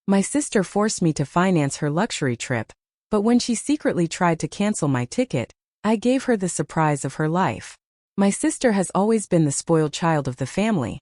My sister forced me to finance her luxury trip, but when she secretly tried to cancel my ticket, I gave her the surprise of her life. My sister has always been the spoiled child of the family.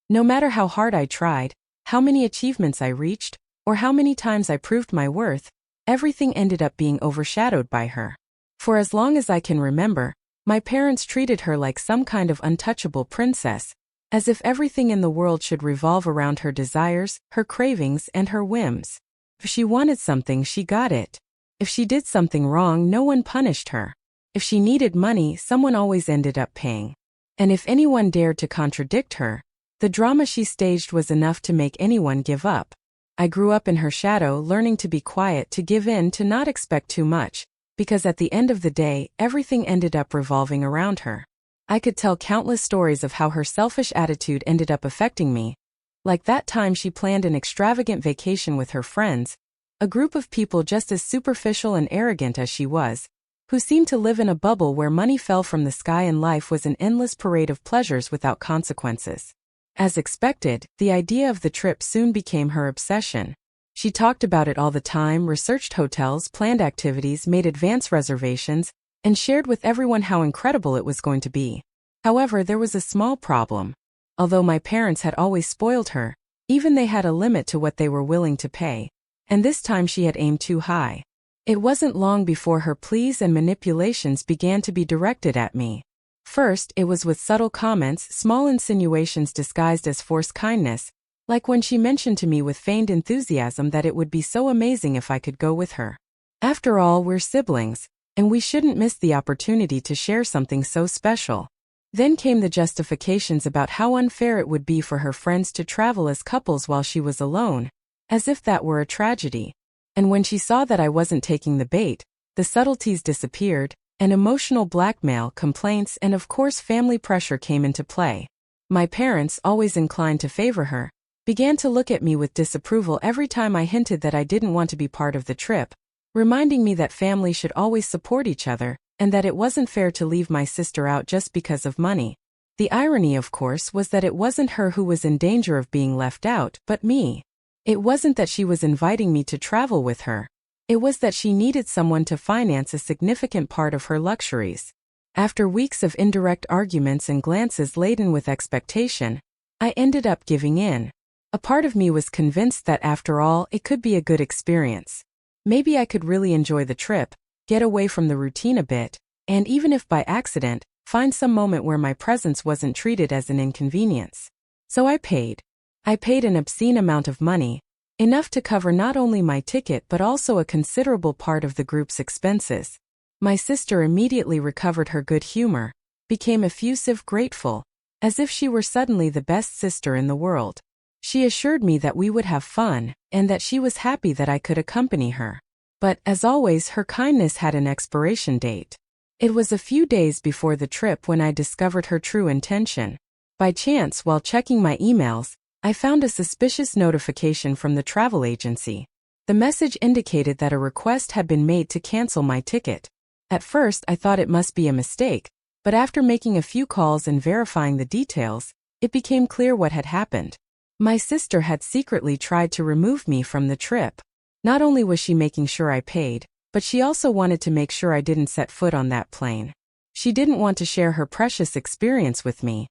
No matter how hard I tried, how many achievements I reached, or how many times I proved my worth, everything ended up being overshadowed by her. For as long as I can remember, my parents treated her like some kind of untouchable princess, as if everything in the world should revolve around her desires, her cravings, and her whims. If she wanted something, she got it. If she did something wrong, no one punished her. If she needed money, someone always ended up paying. And if anyone dared to contradict her, the drama she staged was enough to make anyone give up. I grew up in her shadow, learning to be quiet, to give in, to not expect too much, because at the end of the day, everything ended up revolving around her. I could tell countless stories of how her selfish attitude ended up affecting me. Like that time she planned an extravagant vacation with her friends, a group of people just as superficial and arrogant as she was, who seemed to live in a bubble where money fell from the sky and life was an endless parade of pleasures without consequences. As expected, the idea of the trip soon became her obsession. She talked about it all the time, researched hotels, planned activities, made advance reservations, and shared with everyone how incredible it was going to be. However, there was a small problem. Although my parents had always spoiled her, even they had a limit to what they were willing to pay, and this time she had aimed too high. It wasn't long before her pleas and manipulations began to be directed at me. First, it was with subtle comments, small insinuations disguised as forced kindness, like when she mentioned to me with feigned enthusiasm that it would be so amazing if I could go with her. After all, we're siblings, and we shouldn't miss the opportunity to share something so special. Then came the justifications about how unfair it would be for her friends to travel as couples while she was alone, as if that were a tragedy. And when she saw that I wasn't taking the bait, the subtleties disappeared, and emotional blackmail, complaints, and of course family pressure came into play. My parents, always inclined to favor her, began to look at me with disapproval every time I hinted that I didn't want to be part of the trip, reminding me that family should always support each other, and that it wasn't fair to leave my sister out just because of money. The irony, of course, was that it wasn't her who was in danger of being left out, but me. It wasn't that she was inviting me to travel with her. It was that she needed someone to finance a significant part of her luxuries. After weeks of indirect arguments and glances laden with expectation, I ended up giving in. A part of me was convinced that after all, it could be a good experience. Maybe I could really enjoy the trip, get away from the routine a bit, and even if by accident, find some moment where my presence wasn't treated as an inconvenience. So I paid. I paid an obscene amount of money, enough to cover not only my ticket but also a considerable part of the group's expenses. My sister immediately recovered her good humor, became effusive, grateful, as if she were suddenly the best sister in the world. She assured me that we would have fun, and that she was happy that I could accompany her. But, as always, her kindness had an expiration date. It was a few days before the trip when I discovered her true intention. By chance, while checking my emails, I found a suspicious notification from the travel agency. The message indicated that a request had been made to cancel my ticket. At first, I thought it must be a mistake, but after making a few calls and verifying the details, it became clear what had happened. My sister had secretly tried to remove me from the trip. Not only was she making sure I paid, but she also wanted to make sure I didn't set foot on that plane. She didn't want to share her precious experience with me.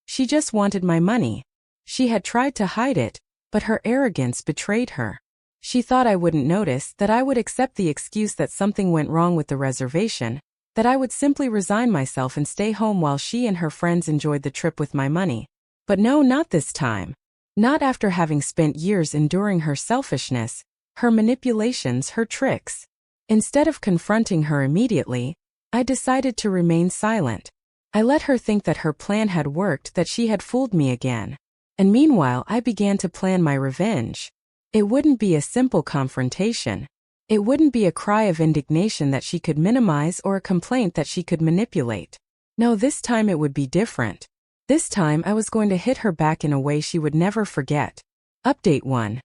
She just wanted my money. She had tried to hide it, but her arrogance betrayed her. She thought I wouldn't notice, that I would accept the excuse that something went wrong with the reservation, that I would simply resign myself and stay home while she and her friends enjoyed the trip with my money. But no, not this time. Not after having spent years enduring her selfishness, her manipulations, her tricks. Instead of confronting her immediately, I decided to remain silent. I let her think that her plan had worked, that she had fooled me again. And meanwhile, I began to plan my revenge. It wouldn't be a simple confrontation. It wouldn't be a cry of indignation that she could minimize or a complaint that she could manipulate. No, this time it would be different. This time I was going to hit her back in a way she would never forget. Update 1.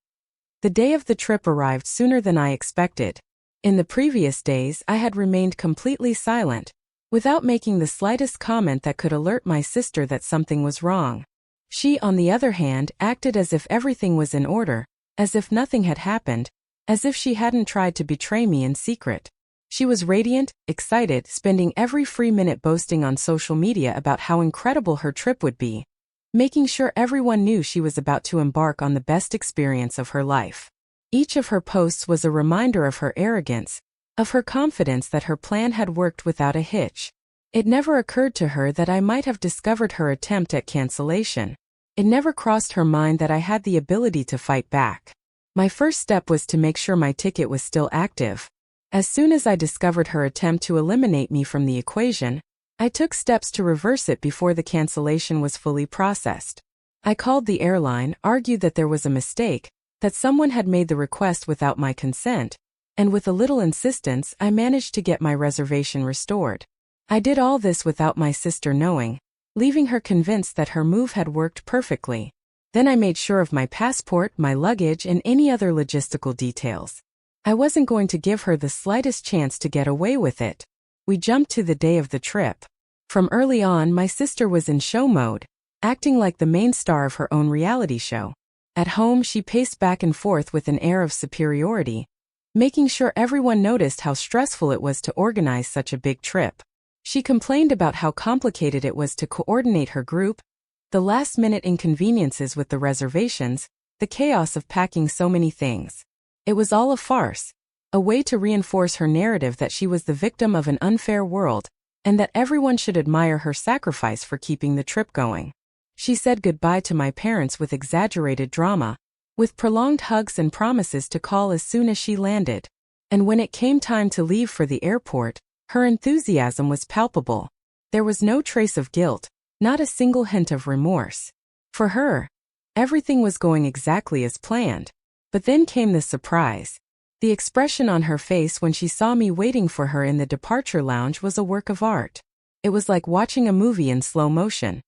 The day of the trip arrived sooner than I expected. In the previous days, I had remained completely silent, without making the slightest comment that could alert my sister that something was wrong. She, on the other hand, acted as if everything was in order, as if nothing had happened, as if she hadn't tried to betray me in secret. She was radiant, excited, spending every free minute boasting on social media about how incredible her trip would be, making sure everyone knew she was about to embark on the best experience of her life. Each of her posts was a reminder of her arrogance, of her confidence that her plan had worked without a hitch. It never occurred to her that I might have discovered her attempt at cancellation. It never crossed her mind that I had the ability to fight back. My first step was to make sure my ticket was still active. As soon as I discovered her attempt to eliminate me from the equation, I took steps to reverse it before the cancellation was fully processed. I called the airline, argued that there was a mistake, that someone had made the request without my consent, and with a little insistence I managed to get my reservation restored. I did all this without my sister knowing, leaving her convinced that her move had worked perfectly. Then I made sure of my passport, my luggage, and any other logistical details. I wasn't going to give her the slightest chance to get away with it. We jumped to the day of the trip. From early on, my sister was in show mode, acting like the main star of her own reality show. At home, she paced back and forth with an air of superiority, making sure everyone noticed how stressful it was to organize such a big trip. She complained about how complicated it was to coordinate her group, the last-minute inconveniences with the reservations, the chaos of packing so many things. It was all a farce, a way to reinforce her narrative that she was the victim of an unfair world, and that everyone should admire her sacrifice for keeping the trip going. She said goodbye to my parents with exaggerated drama, with prolonged hugs and promises to call as soon as she landed. And when it came time to leave for the airport, her enthusiasm was palpable. There was no trace of guilt, not a single hint of remorse. For her, everything was going exactly as planned. But then came the surprise. The expression on her face when she saw me waiting for her in the departure lounge was a work of art. It was like watching a movie in slow motion.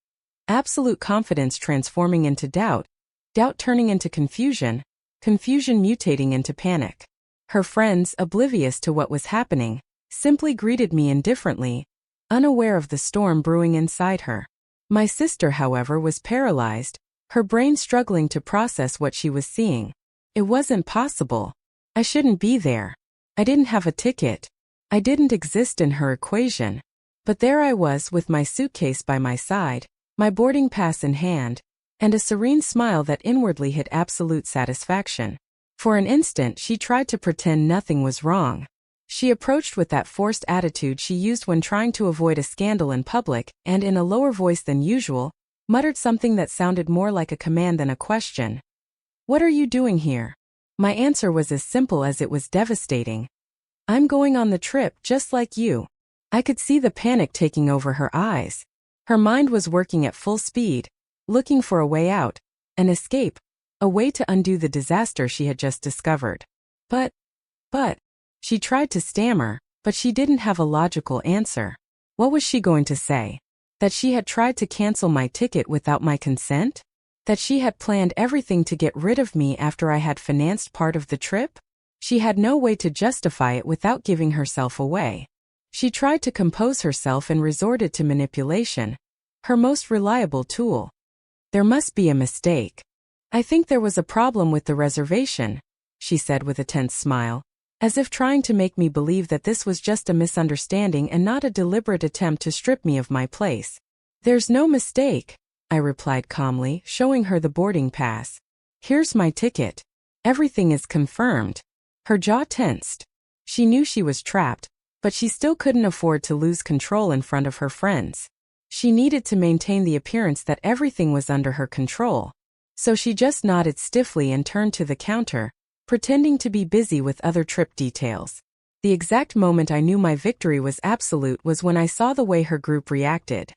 Absolute confidence transforming into doubt, doubt turning into confusion, confusion mutating into panic. Her friends, oblivious to what was happening, simply greeted me indifferently, unaware of the storm brewing inside her. My sister, however, was paralyzed, her brain struggling to process what she was seeing. It wasn't possible. I shouldn't be there. I didn't have a ticket. I didn't exist in her equation. But there I was with my suitcase by my side, my boarding pass in hand, and a serene smile that inwardly hid absolute satisfaction. For an instant she tried to pretend nothing was wrong. She approached with that forced attitude she used when trying to avoid a scandal in public, and in a lower voice than usual, muttered something that sounded more like a command than a question. "What are you doing here?" My answer was as simple as it was devastating. "I'm going on the trip just like you." I could see the panic taking over her eyes. Her mind was working at full speed, looking for a way out, an escape, a way to undo the disaster she had just discovered. But, she tried to stammer, but she didn't have a logical answer. What was she going to say? That she had tried to cancel my ticket without my consent? That she had planned everything to get rid of me after I had financed part of the trip? She had no way to justify it without giving herself away. She tried to compose herself and resorted to manipulation, her most reliable tool. "There must be a mistake. I think there was a problem with the reservation," she said with a tense smile, as if trying to make me believe that this was just a misunderstanding and not a deliberate attempt to strip me of my place. "There's no mistake," I replied calmly, showing her the boarding pass. "Here's my ticket. Everything is confirmed." Her jaw tensed. She knew she was trapped, but she still couldn't afford to lose control in front of her friends. She needed to maintain the appearance that everything was under her control. So she just nodded stiffly and turned to the counter, pretending to be busy with other trip details. The exact moment I knew my victory was absolute was when I saw the way her group reacted.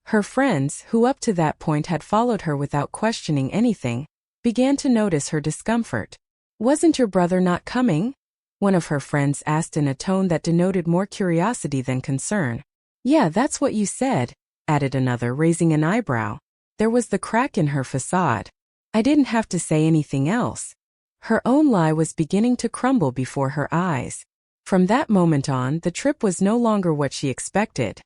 Her friends, who up to that point had followed her without questioning anything, began to notice her discomfort. "Wasn't your brother not coming?" one of her friends asked in a tone that denoted more curiosity than concern. "Yeah, that's what you said," added another, raising an eyebrow. There was the crack in her facade. I didn't have to say anything else. Her own lie was beginning to crumble before her eyes. From that moment on, the trip was no longer what she expected.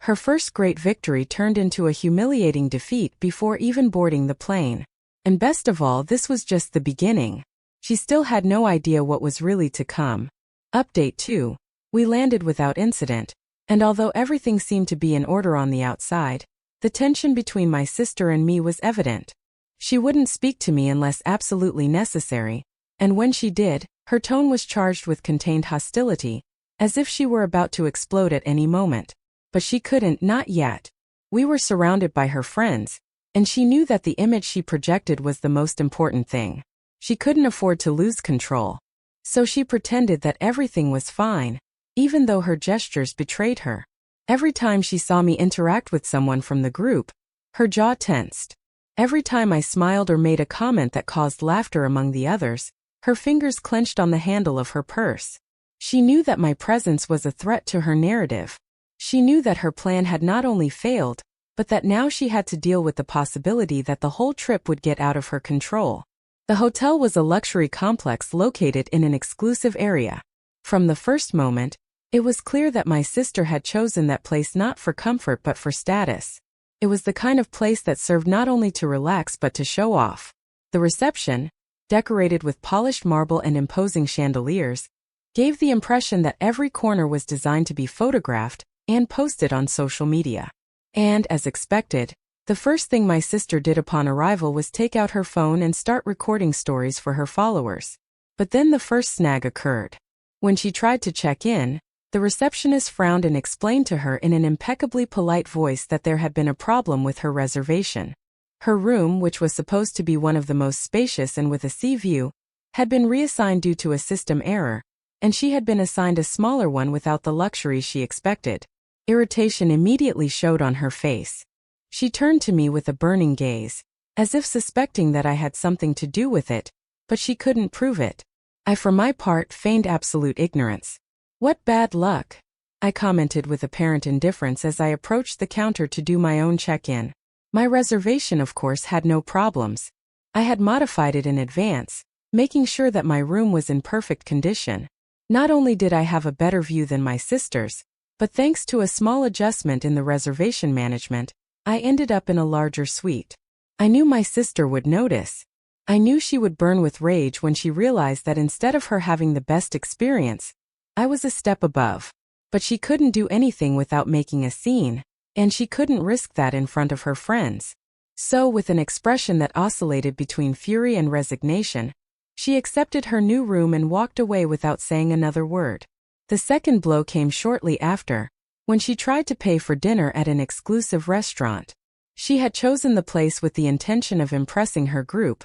Her first great victory turned into a humiliating defeat before even boarding the plane. And best of all, this was just the beginning. She still had no idea what was really to come. Update 2. We landed without incident, and although everything seemed to be in order on the outside, the tension between my sister and me was evident. She wouldn't speak to me unless absolutely necessary, and when she did, her tone was charged with contained hostility, as if she were about to explode at any moment. But she couldn't, not yet. We were surrounded by her friends, and she knew that the image she projected was the most important thing. She couldn't afford to lose control. So she pretended that everything was fine, even though her gestures betrayed her. Every time she saw me interact with someone from the group, her jaw tensed. Every time I smiled or made a comment that caused laughter among the others, her fingers clenched on the handle of her purse. She knew that my presence was a threat to her narrative. She knew that her plan had not only failed, but that now she had to deal with the possibility that the whole trip would get out of her control. The hotel was a luxury complex located in an exclusive area. From the first moment, it was clear that my sister had chosen that place not for comfort but for status. It was the kind of place that served not only to relax but to show off. The reception, decorated with polished marble and imposing chandeliers, gave the impression that every corner was designed to be photographed and posted on social media. And, as expected, the first thing my sister did upon arrival was take out her phone and start recording stories for her followers. But then the first snag occurred. When she tried to check in, the receptionist frowned and explained to her in an impeccably polite voice that there had been a problem with her reservation. Her room, which was supposed to be one of the most spacious and with a sea view, had been reassigned due to a system error, and she had been assigned a smaller one without the luxury she expected. Irritation immediately showed on her face. She turned to me with a burning gaze, as if suspecting that I had something to do with it, but she couldn't prove it. I, for my part, feigned absolute ignorance. "What bad luck," I commented with apparent indifference as I approached the counter to do my own check-in. My reservation, of course, had no problems. I had modified it in advance, making sure that my room was in perfect condition. Not only did I have a better view than my sister's, but thanks to a small adjustment in the reservation management, I ended up in a larger suite. I knew my sister would notice. I knew she would burn with rage when she realized that instead of her having the best experience, I was a step above. But she couldn't do anything without making a scene, and she couldn't risk that in front of her friends. So, with an expression that oscillated between fury and resignation, she accepted her new room and walked away without saying another word. The second blow came shortly after, when she tried to pay for dinner at an exclusive restaurant. She had chosen the place with the intention of impressing her group,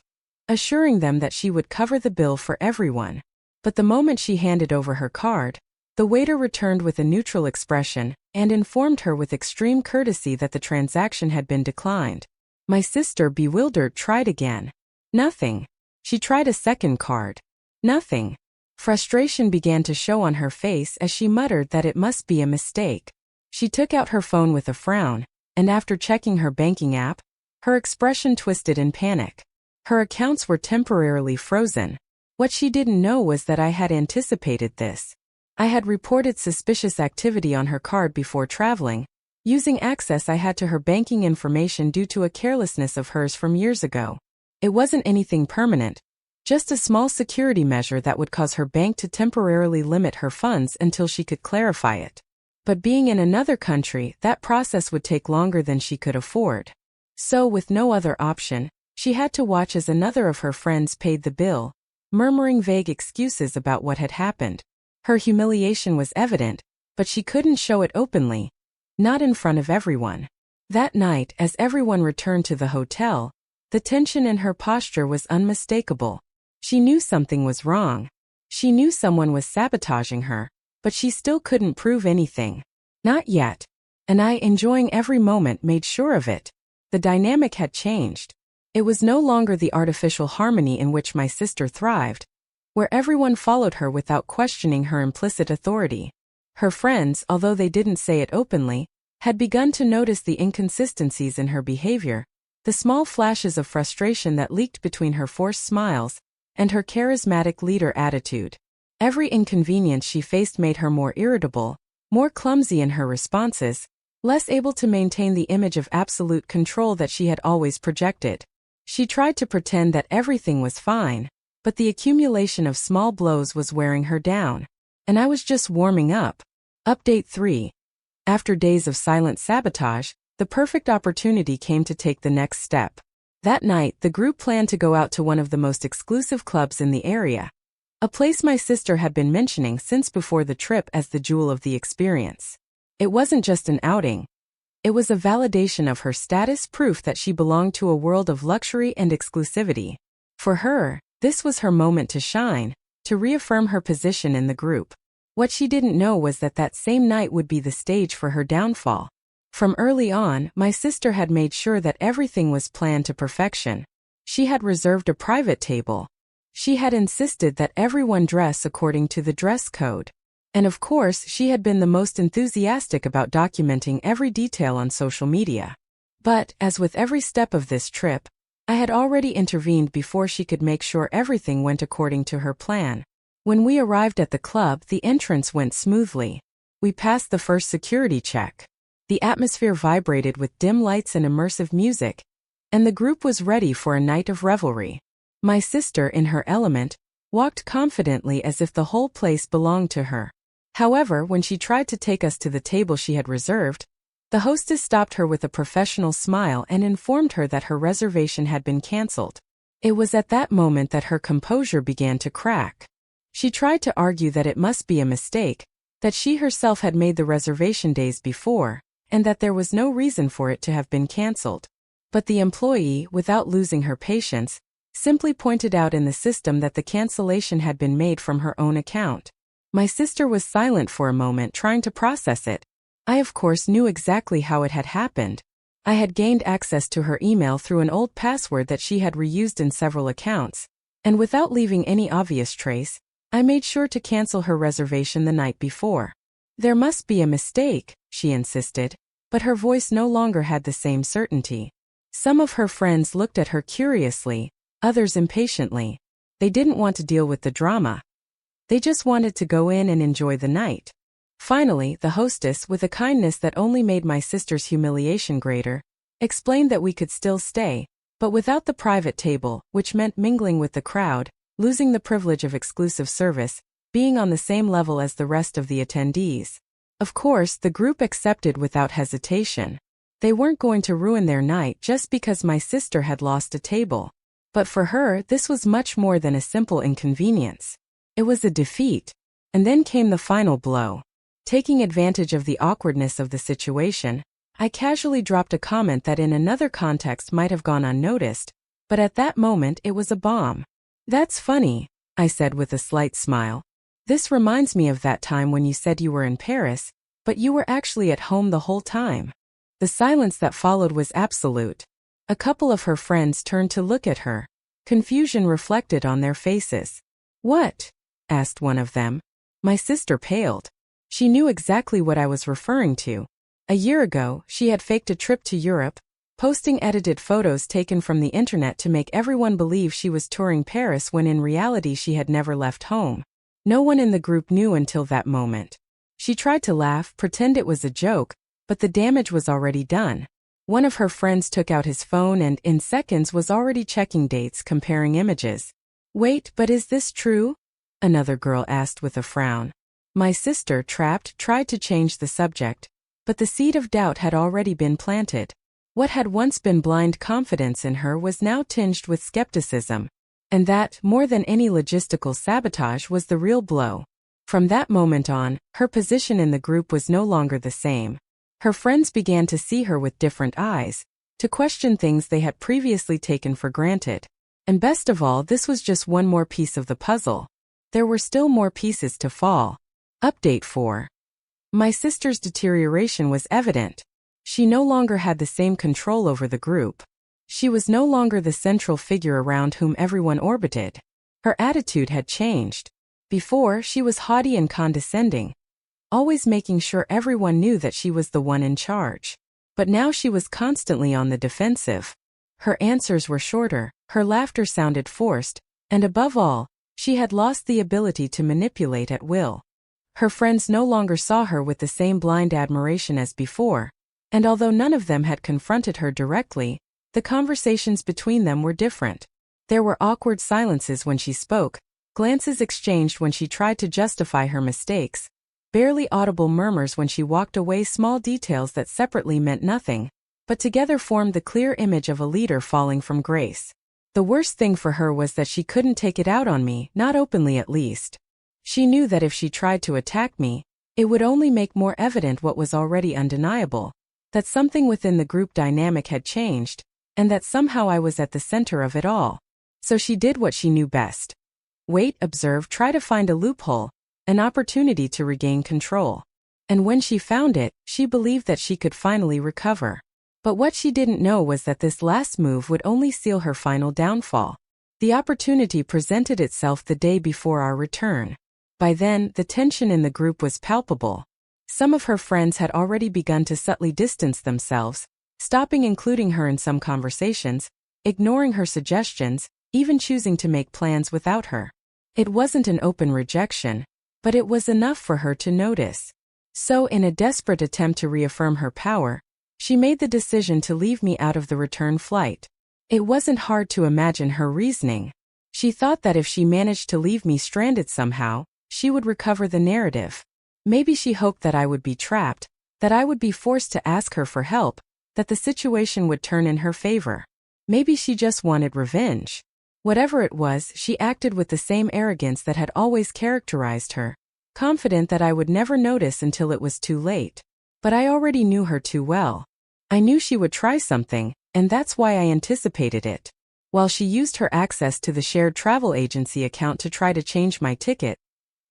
assuring them that she would cover the bill for everyone. But the moment she handed over her card, the waiter returned with a neutral expression and informed her with extreme courtesy that the transaction had been declined. My sister, bewildered, tried again. Nothing. She tried a second card. Nothing. Frustration began to show on her face as she muttered that it must be a mistake. She took out her phone with a frown, and after checking her banking app, her expression twisted in panic. Her accounts were temporarily frozen. What she didn't know was that I had anticipated this. I had reported suspicious activity on her card before traveling, using access I had to her banking information due to a carelessness of hers from years ago. It wasn't anything permanent, just a small security measure that would cause her bank to temporarily limit her funds until she could clarify it. But being in another country, that process would take longer than she could afford. So, with no other option, she had to watch as another of her friends paid the bill, murmuring vague excuses about what had happened. Her humiliation was evident, but she couldn't show it openly, not in front of everyone. That night, as everyone returned to the hotel, the tension in her posture was unmistakable. She knew something was wrong. She knew someone was sabotaging her, but she still couldn't prove anything. Not yet. And I, enjoying every moment, made sure of it. The dynamic had changed. It was no longer the artificial harmony in which my sister thrived, where everyone followed her without questioning her implicit authority. Her friends, although they didn't say it openly, had begun to notice the inconsistencies in her behavior, the small flashes of frustration that leaked between her forced smiles and her charismatic leader attitude. Every inconvenience she faced made her more irritable, more clumsy in her responses, less able to maintain the image of absolute control that she had always projected. She tried to pretend that everything was fine, but the accumulation of small blows was wearing her down, and I was just warming up. Update 3. After days of silent sabotage, the perfect opportunity came to take the next step. That night, the group planned to go out to one of the most exclusive clubs in the area, a place my sister had been mentioning since before the trip as the jewel of the experience. It wasn't just an outing. It was a validation of her status, proof that she belonged to a world of luxury and exclusivity. For her, this was her moment to shine, to reaffirm her position in the group. What she didn't know was that that same night would be the stage for her downfall. From early on, my sister had made sure that everything was planned to perfection. She had reserved a private table. She had insisted that everyone dress according to the dress code. And of course, she had been the most enthusiastic about documenting every detail on social media. But, as with every step of this trip, I had already intervened before she could make sure everything went according to her plan. When we arrived at the club, the entrance went smoothly. We passed the first security check. The atmosphere vibrated with dim lights and immersive music, and the group was ready for a night of revelry. My sister, in her element, walked confidently as if the whole place belonged to her. However, when she tried to take us to the table she had reserved, the hostess stopped her with a professional smile and informed her that her reservation had been cancelled. It was at that moment that her composure began to crack. She tried to argue that it must be a mistake, that she herself had made the reservation days before, and that there was no reason for it to have been cancelled. But the employee, without losing her patience, simply pointed out in the system that the cancellation had been made from her own account. My sister was silent for a moment, trying to process it. I of course knew exactly how it had happened. I had gained access to her email through an old password that she had reused in several accounts, and without leaving any obvious trace, I made sure to cancel her reservation the night before. There must be a mistake, she insisted, but her voice no longer had the same certainty. Some of her friends looked at her curiously, others impatiently. They didn't want to deal with the drama. They just wanted to go in and enjoy the night. Finally, the hostess, with a kindness that only made my sister's humiliation greater, explained that we could still stay, but without the private table, which meant mingling with the crowd, losing the privilege of exclusive service, being on the same level as the rest of the attendees. Of course, the group accepted without hesitation. They weren't going to ruin their night just because my sister had lost a table. But for her, this was much more than a simple inconvenience. It was a defeat. And then came the final blow. Taking advantage of the awkwardness of the situation, I casually dropped a comment that in another context might have gone unnoticed, but at that moment it was a bomb. "That's funny," I said with a slight smile. "This reminds me of that time when you said you were in Paris, but you were actually at home the whole time." The silence that followed was absolute. A couple of her friends turned to look at her. Confusion reflected on their faces. "What?" asked one of them. My sister paled. She knew exactly what I was referring to. A year ago, she had faked a trip to Europe, posting edited photos taken from the internet to make everyone believe she was touring Paris when in reality she had never left home. No one in the group knew until that moment. She tried to laugh, pretend it was a joke, but the damage was already done. One of her friends took out his phone and, in seconds, was already checking dates, comparing images. "Wait, but is this true?" another girl asked with a frown. My sister, trapped, tried to change the subject, but the seed of doubt had already been planted. What had once been blind confidence in her was now tinged with skepticism. And that, more than any logistical sabotage, was the real blow. From that moment on, her position in the group was no longer the same. Her friends began to see her with different eyes, to question things they had previously taken for granted. And best of all, this was just one more piece of the puzzle. There were still more pieces to fall. Update 4. My sister's deterioration was evident. She no longer had the same control over the group. She was no longer the central figure around whom everyone orbited. Her attitude had changed. Before, she was haughty and condescending, always making sure everyone knew that she was the one in charge. But now she was constantly on the defensive. Her answers were shorter, her laughter sounded forced, and above all, she had lost the ability to manipulate at will. Her friends no longer saw her with the same blind admiration as before, and although none of them had confronted her directly, the conversations between them were different. There were awkward silences when she spoke, glances exchanged when she tried to justify her mistakes, barely audible murmurs when she walked away, small details that separately meant nothing, but together formed the clear image of a leader falling from grace. The worst thing for her was that she couldn't take it out on me, not openly at least. She knew that if she tried to attack me, it would only make more evident what was already undeniable, that something within the group dynamic had changed, and that somehow I was at the center of it all. So she did what she knew best. Wait, observe, try to find a loophole, an opportunity to regain control. And when she found it, she believed that she could finally recover. But what she didn't know was that this last move would only seal her final downfall. The opportunity presented itself the day before our return. By then, the tension in the group was palpable. Some of her friends had already begun to subtly distance themselves, stopping including her in some conversations, ignoring her suggestions, even choosing to make plans without her. It wasn't an open rejection, but it was enough for her to notice. So, in a desperate attempt to reaffirm her power, she made the decision to leave me out of the return flight. It wasn't hard to imagine her reasoning. She thought that if she managed to leave me stranded somehow, she would recover the narrative. Maybe she hoped that I would be trapped, that I would be forced to ask her for help, that the situation would turn in her favor. Maybe she just wanted revenge. Whatever it was, she acted with the same arrogance that had always characterized her, confident that I would never notice until it was too late. But I already knew her too well. I knew she would try something, and that's why I anticipated it. While she used her access to the shared travel agency account to try to change my ticket,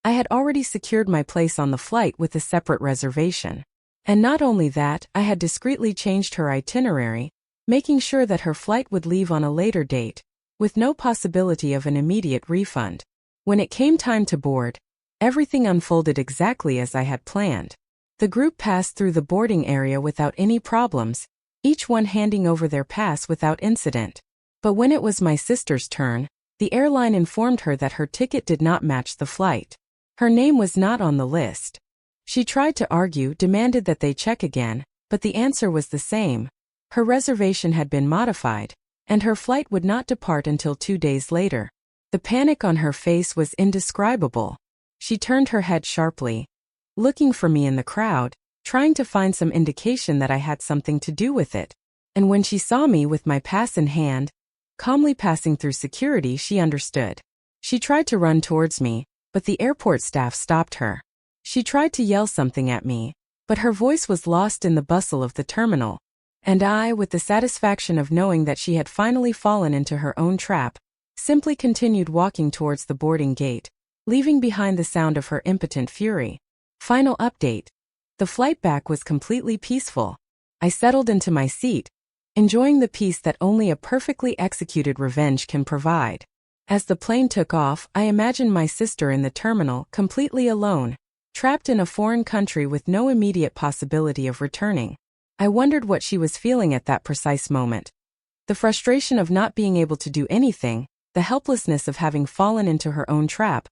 I had already secured my place on the flight with a separate reservation. And not only that, I had discreetly changed her itinerary, making sure that her flight would leave on a later date, with no possibility of an immediate refund. When it came time to board, everything unfolded exactly as I had planned. The group passed through the boarding area without any problems, each one handing over their pass without incident. But when it was my sister's turn, the airline informed her that her ticket did not match the flight. Her name was not on the list. She tried to argue, demanded that they check again, but the answer was the same. Her reservation had been modified, and her flight would not depart until 2 days later. The panic on her face was indescribable. She turned her head sharply, looking for me in the crowd, trying to find some indication that I had something to do with it. And when she saw me with my pass in hand, calmly passing through security, she understood. She tried to run towards me, but the airport staff stopped her. She tried to yell something at me, but her voice was lost in the bustle of the terminal. And I, with the satisfaction of knowing that she had finally fallen into her own trap, simply continued walking towards the boarding gate, leaving behind the sound of her impotent fury. Final update. The flight back was completely peaceful. I settled into my seat, enjoying the peace that only a perfectly executed revenge can provide. As the plane took off, I imagined my sister in the terminal, completely alone, trapped in a foreign country with no immediate possibility of returning. I wondered what she was feeling at that precise moment. The frustration of not being able to do anything, the helplessness of having fallen into her own trap,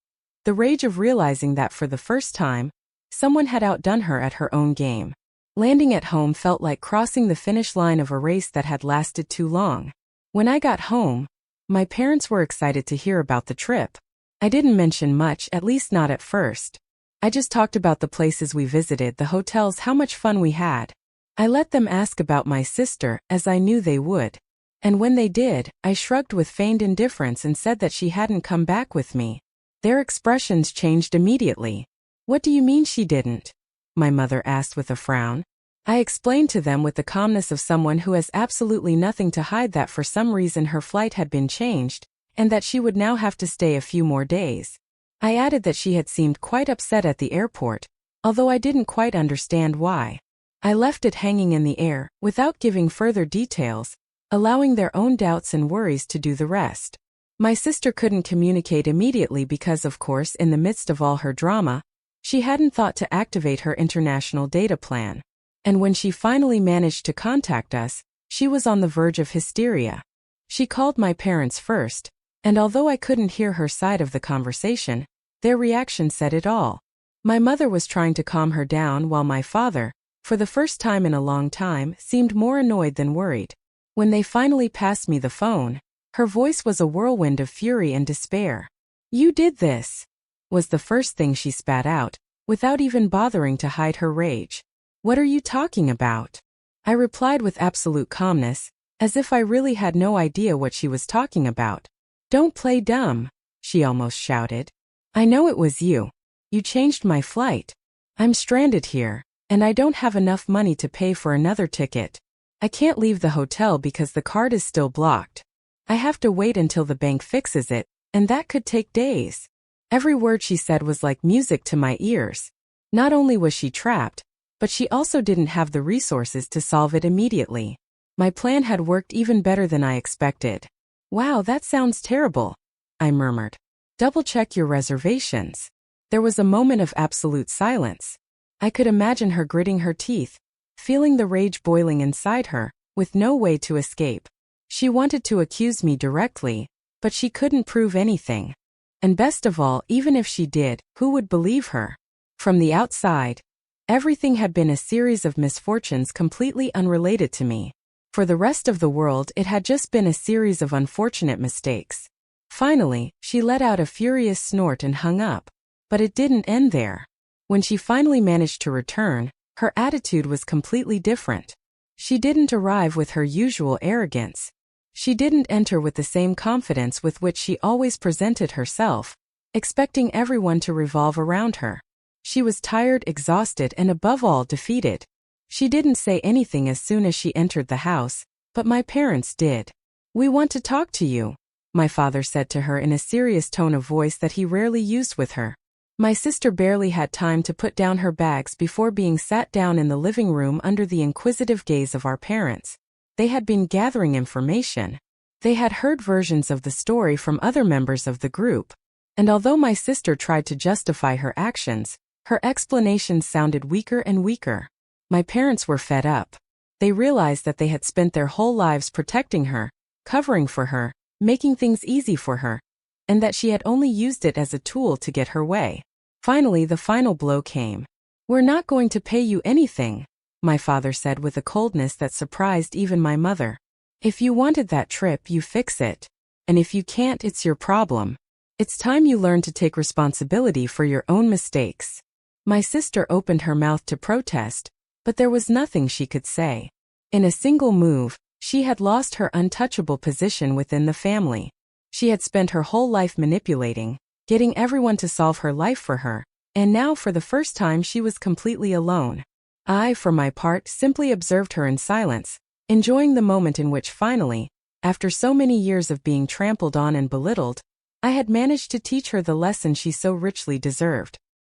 the rage of realizing that for the first time, someone had outdone her at her own game. Landing at home felt like crossing the finish line of a race that had lasted too long. When I got home, my parents were excited to hear about the trip. I didn't mention much, at least not at first. I just talked about the places we visited, the hotels, how much fun we had. I let them ask about my sister, as I knew they would. And when they did, I shrugged with feigned indifference and said that she hadn't come back with me. Their expressions changed immediately. "What do you mean she didn't?" my mother asked with a frown. I explained to them with the calmness of someone who has absolutely nothing to hide that for some reason her flight had been changed, and that she would now have to stay a few more days. I added that she had seemed quite upset at the airport, although I didn't quite understand why. I left it hanging in the air, without giving further details, allowing their own doubts and worries to do the rest. My sister couldn't communicate immediately because, of course, in the midst of all her drama, she hadn't thought to activate her international data plan. And when she finally managed to contact us, she was on the verge of hysteria. She called my parents first, and although I couldn't hear her side of the conversation, their reaction said it all. My mother was trying to calm her down while my father, for the first time in a long time, seemed more annoyed than worried. When they finally passed me the phone, Her voice was a whirlwind of fury and despair. "You did this," was the first thing she spat out, without even bothering to hide her rage. "What are you talking about?" I replied with absolute calmness, as if I really had no idea what she was talking about. "Don't play dumb," she almost shouted. "I know it was you. You changed my flight. I'm stranded here, and I don't have enough money to pay for another ticket. I can't leave the hotel because the card is still blocked. I have to wait until the bank fixes it, and that could take days." Every word she said was like music to my ears. Not only was she trapped, but she also didn't have the resources to solve it immediately. My plan had worked even better than I expected. "Wow, that sounds terrible," I murmured. "Double-check your reservations." There was a moment of absolute silence. I could imagine her gritting her teeth, feeling the rage boiling inside her, with no way to escape. She wanted to accuse me directly, but she couldn't prove anything. And best of all, even if she did, who would believe her? From the outside, everything had been a series of misfortunes completely unrelated to me. For the rest of the world, it had just been a series of unfortunate mistakes. Finally, she let out a furious snort and hung up. But it didn't end there. When she finally managed to return, her attitude was completely different. She didn't arrive with her usual arrogance. She didn't enter with the same confidence with which she always presented herself, expecting everyone to revolve around her. She was tired, exhausted, and above all, defeated. She didn't say anything as soon as she entered the house, but my parents did. "We want to talk to you," my father said to her in a serious tone of voice that he rarely used with her. My sister barely had time to put down her bags before being sat down in the living room under the inquisitive gaze of our parents. They had been gathering information. They had heard versions of the story from other members of the group. And although my sister tried to justify her actions, her explanations sounded weaker and weaker. My parents were fed up. They realized that they had spent their whole lives protecting her, covering for her, making things easy for her, and that she had only used it as a tool to get her way. Finally, the final blow came. "We're not going to pay you anything," my father said with a coldness that surprised even my mother. "If you wanted that trip, you fix it. And if you can't, it's your problem. It's time you learn to take responsibility for your own mistakes." My sister opened her mouth to protest, but there was nothing she could say. In a single move, she had lost her untouchable position within the family. She had spent her whole life manipulating, getting everyone to solve her life for her, and now for the first time she was completely alone. I, for my part, simply observed her in silence, enjoying the moment in which finally, after so many years of being trampled on and belittled, I had managed to teach her the lesson she so richly deserved.